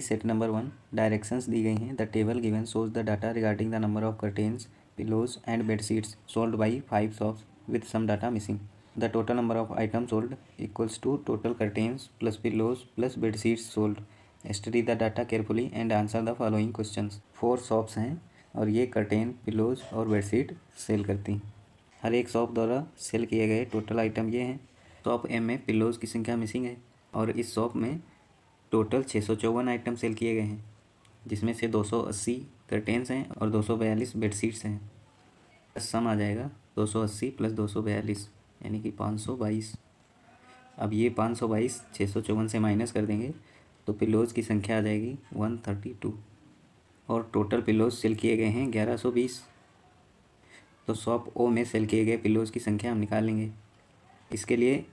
Set number 1 directions दी गई हैं। The table given shows the data regarding the number of curtains pillows and bedsheets sold by 5 shops with some data missing. The total number of item sold equals to total curtains plus pillows plus bedsheets sold. Study the data carefully and answer the following questions. 4 shops हैं और ये curtain pillows और bedsheet sale करती हैं। हर एक shop द्वारा cell किए गए टोटल आइटम ये हैं। शॉप एम में पिलोज की संख्या मिसिंग है और इस शॉप में टोटल 654 आइटम सेल किए गए हैं, जिसमें से 280 कर्टेन्स हैं और 242 बेडशीट्स हैं। सम आ जाएगा 280 प्लस 242 यानी कि 522। अब ये 522 654 से माइनस कर देंगे तो पिलोज की संख्या आ जाएगी 132 और टोटल पिलोज सेल किए गए हैं 1120। तो शॉप ओ में सेल किए गए पिलोज की संख्या हम निकाल लेंगे। इसके लिए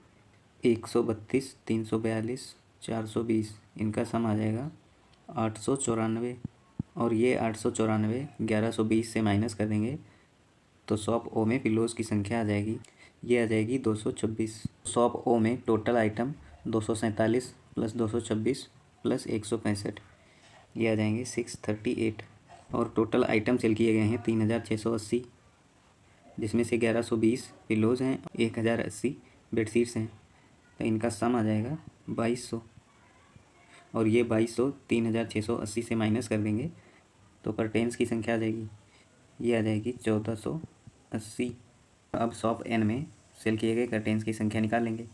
132 342 420 इनका सम आ जाएगा 894 और ये 894 1120 से माइनस कर देंगे तो शॉप ओ में पिलोज की संख्या आ जाएगी, ये आ जाएगी 226। शॉप ओ में टोटल आइटम 247 प्लस 226 प्लस 165 ये आ जाएंगे 638 और टोटल आइटम सेल किए गए हैं 3680, जिसमें से 1120 पिलोज हैं, 1080 बेडशीट्स हैं। तो इनका सम आ जाएगा 2200 और ये 2200 3680 से माइनस कर देंगे तो कर्टेन्स की संख्या आ जाएगी, ये आ जाएगी 1480। अब शॉप एन में सेल किए गए कर्टेन्स की संख्या निकाल लेंगे।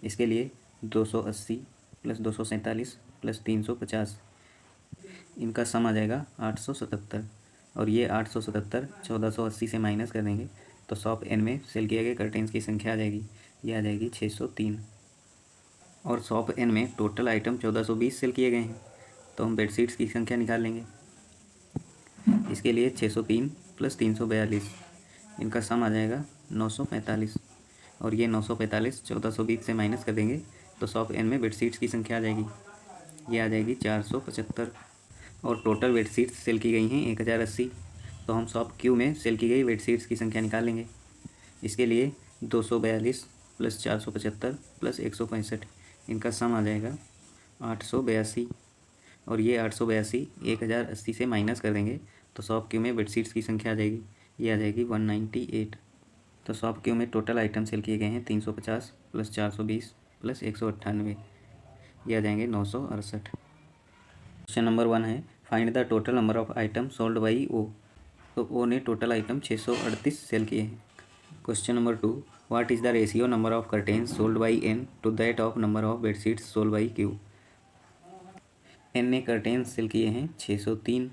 इसके लिए 280 प्लस 247 प्लस 350 इनका सम आ जाएगा 877 और ये 877 1480 से माइनस कर देंगे तो शॉप एन में सेल किए गए कर्टेन्स की संख्या आ जाएगी, ये आ जाएगी 603। और शॉप एन में टोटल आइटम 1420 सेल किए गए हैं तो हम बेडशीट्स की संख्या निकाल लेंगे। इसके लिए 603 प्लस 342 इनका सम आ जाएगा 945 और ये 945 1420 से माइनस कर देंगे तो शॉप एन में बेडशीट्स की संख्या आ जाएगी, ये आ जाएगी 475। और टोटल बेडशीट्स सेल की गई हैं 1080 तो हम शॉप क्यू में सेल की गई बेडशीट्स की संख्या निकाल लेंगे। इसके लिए 242 प्लस 475 प्लस 165 इनका सम आ जाएगा 882 और ये 882 1080 से माइनस कर देंगे तो शॉप क्यू में बेडशीट्स की संख्या आ जाएगी, ये आ जाएगी 198। तो शॉप क्यू में टोटल आइटम सेल किए गए हैं 350 प्लस 420 प्लस 198 ये आ जाएंगे 968। क्वेश्चन नंबर 1 है find the total number of item sold by O. तो ओ ने टोटल आइटम 638 सेल किए हैं। Question number 2 what is the ratio number of curtains sold by N to that of number of bedsheets sold by Q. N ने curtains sale किए हैं 603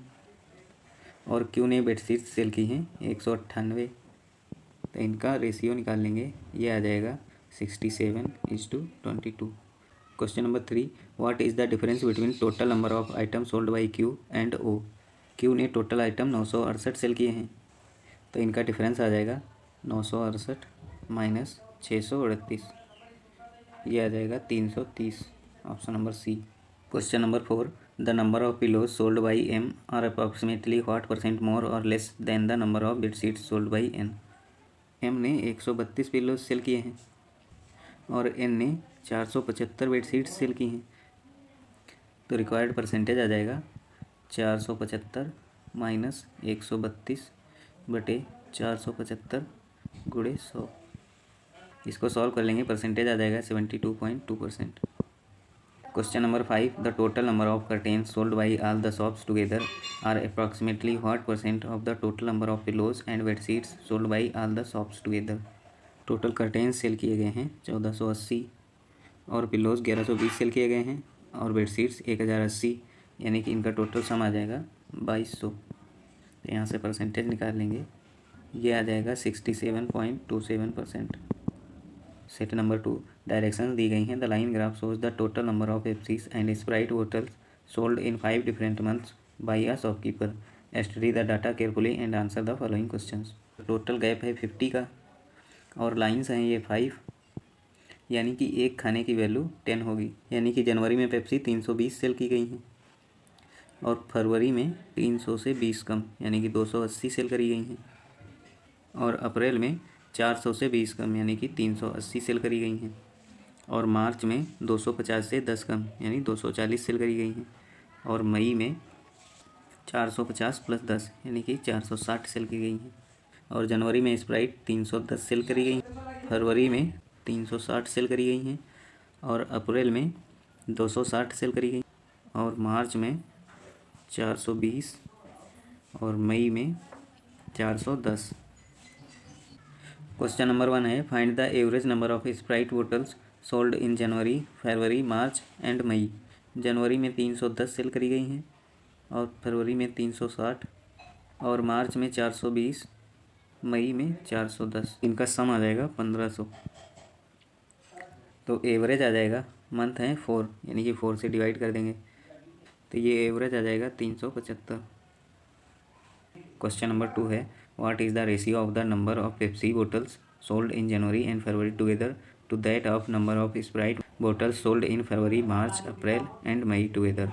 और Q ने bedsheets cell की हैं 198। तो इनका रेशियो निकाल लेंगे, ये आ जाएगा 67:22। Question number 3 what is the difference between total number of item sold by Q and O. Q ने टोटल आइटम 968 सेल किए हैं तो इनका डिफरेंस आ जाएगा 968 माइनस 638 ये आ जाएगा 330, option number C. Question number 4 the number of pillows sold by M are approximately what percent more और less than the number of bedsheets sold by N. M ने 132 पिलोज सेल किए हैं और N ने 475 bedsheets cell की हैं तो required percentage आ जाएगा 475 माइनस 132 बटे 475 गुणे 100। इसको सॉल्व कर लेंगे, परसेंटेज आ जाएगा 72.2%। Question number 5 the total number of curtains sold by all the shops together are approximately what percent of the total number of pillows and bedsheets sold by all the shops together. Total curtains sale किए गए हैं 1480 और pillows 1120 cell किए गए हैं और bedsheets 1080 यानी कि इनका टोटल सम आ जाएगा 2200। तो यहाँ से परसेंटेज निकाल लेंगे, ये आ जाएगा 67.27%। सेट नंबर 2 डायरेक्शंस दी गई हैं। The line graph shows the total number of Pepsis and Sprite bottles sold in 5 different months by a shopkeeper. Study the data carefully and answer the following questions. Total gap है 50 का और lines हैं ये 5, यानी कि एक खाने की वैल्यू 10 होगी। यानी कि जनवरी में पेप्सी 320 सेल की गई हैं और फरवरी में 300 से 20 कम यानी कि 280 सेल करी गई हैं और अप्रैल में 400 से 20 कम यानी कि 380 सेल करी गई हैं और मार्च में 250 से 10 कम यानी 240 सेल करी गई हैं और मई में 450 + 10 यानी कि 460 सेल की गई हैं। और जनवरी में स्प्राइट 310 सेल करी गई, फरवरी में 360 सेल करी गई हैं, और अप्रैल में 260 सेल करी गई, और मार्च में 420 और मई में 410। क्वेश्चन नंबर 1 है, find the average number of Sprite bottles sold in January, February, March and May. जनवरी में 310 सेल करी गई हैं, और फरवरी में 360, और मार्च में 420, मई में 410। इनका सम आ जाएगा 1500। तो एवरेज आ जाएगा, मंथ है 4 यानी कि 4 से डिवाइड कर देंगे, तो ये एवरेज आ जाएगा 375। क्वेश्चन नंबर 2 है, what is the ratio of the number of Pepsi bottles sold in January and February together to that of number of Sprite bottles sold in February, March, April and May together.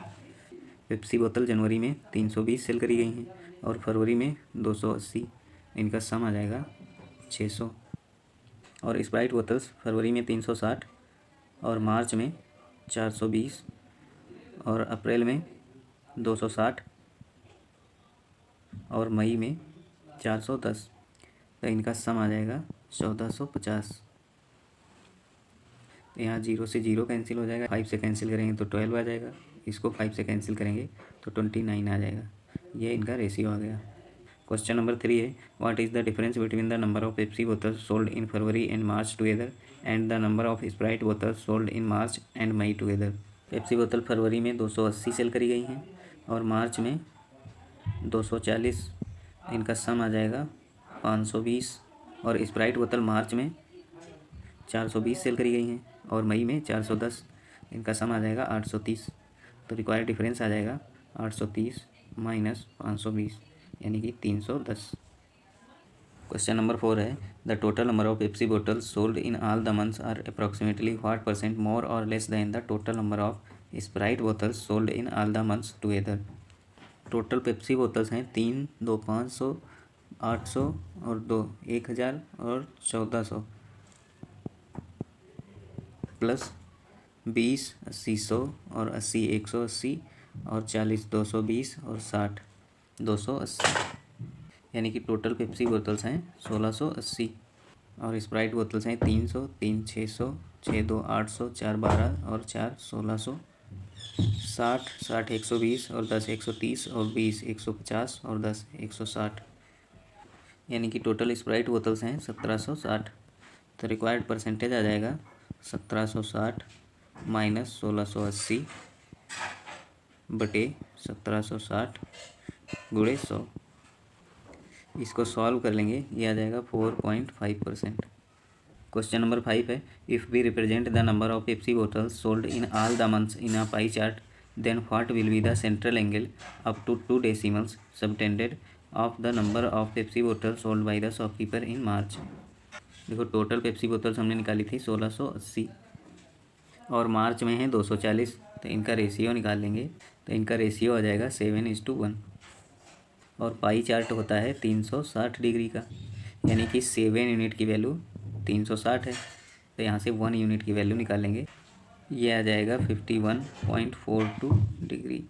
Pepsi बोतल जनवरी में 320 cell करी गई हैं, और फरवरी में 280। इनका सम आ जाएगा 600। और स्प्राइट बोतल्स फरवरी में 360, और मार्च में 420, और अप्रैल में 260, और मई में 410। तो इनका सम आ जाएगा 1450। तो यहाँ 0 से 0 कैंसिल हो जाएगा, 5 से कैंसिल करेंगे तो 12 आ जाएगा, इसको 5 से कैंसिल करेंगे तो 29 आ जाएगा। ये इनका रेशियो आ गया। क्वेश्चन नंबर 3 है, what is the difference between the number of Pepsi bottles sold in February and March together and the number of Sprite bottles sold in March and May together. Pepsi बोतल फरवरी में 280 cell करी गई हैं, और मार्च में 240। इनका सम आ जाएगा 520। और स्प्राइट बोतल मार्च में 420 सेल करी गई हैं, और मई में 410। इनका सम आ जाएगा 830। तो रिक्वायर्ड डिफरेंस आ जाएगा 830 माइनस 520 यानी कि 310। क्वेश्चन नंबर 4 है, the total number of Pepsi bottles sold in all the months are approximately what percent more और less than the total number of Sprite bottles sold in all the months together. Total Pepsi bottles हैं 3, 2, 500, 800 और 2, 1000 और 1400, plus 20, 80, 100 और 80, 180 और 40, 220 और 60, 280। यानी कि total Pepsi bottles हैं 1680, और स्प्राइट बोतल्स हैं 300, 3, 600, 6, 2, 800, 4, 12 और 4, 1600, 60, 60, 120 और 10, 130 और 20, 150 और 10, 160। यानी कि टोटल स्प्राइट बोतल्स हैं 1760। तो रिक्वायर्ड परसेंटेज आ जाएगा 1760 माइनस 1680 बटे 1760 गुणे 100। इसको सॉल्व कर लेंगे, ये आ जाएगा 4.5%। क्वेश्चन नंबर 5 है, if we represent the number of Pepsi bottles sold in all the months in a pie chart then what will be the central angle up to 2 decimals subtended of the number of Pepsi bottles sold by the shopkeeper in March. देखो total Pepsi bottles हमने निकाली थी 1680, और मार्च में है 240। तो इनका ratio निकाल लेंगे, तो इनका रेशियो आ जाएगा 7:1। और पाई चार्ट होता है 360 डिग्री का, यानी कि 7 यूनिट की वैल्यू 360 है, तो यहाँ से 1 यूनिट की वैल्यू निकालेंगे, ये आ जाएगा 51.42 डिग्री।